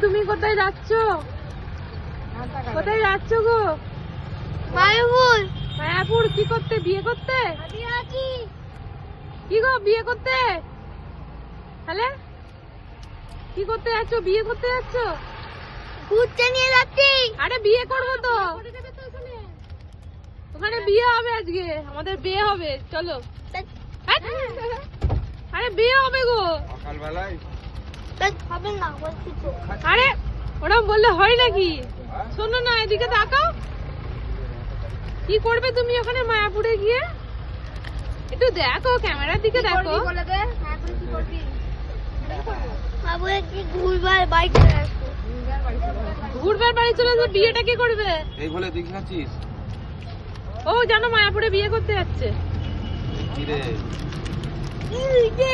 তুমি কোথায় যাচ্ছ? কোথায় যাচ্ছ গো? মায়াপুর। মায়াপুর কি করতে? বিয়ে করতে? কি গো বিয়ে করতে? তাহলে কি করতে যাচ্ছ? বিয়ে করতে যাচ্ছ? ঘুরতে নিয়ে যাচ্ছি। আরে বিয়ে করবো তো, ওখানে বিয়ে হবে আজকে, আমাদের বিয়ে হবে, চলো। আরে বিয়ে হবে গো সকালবেলায়। হবে না বলছি তো। আরে ওরম বললে হয় নাকি? শোনো না, এদিকে তাকাও। কি করবে তুমি ওখানে মায়াপুরে গিয়ে? একটু দেখো, ক্যামেরার দিকে দেখো। বাবু কি ঘুরবার বাইক চলে আসবো। ঘুরবার বাড়ি চলে যাবে, বিয়েটা কি করবে? এই বলে দেখাচ্ছিস ও জানো মায়াপুরে বিয়ে করতে যাচ্ছে। কি রে? কি হইছে?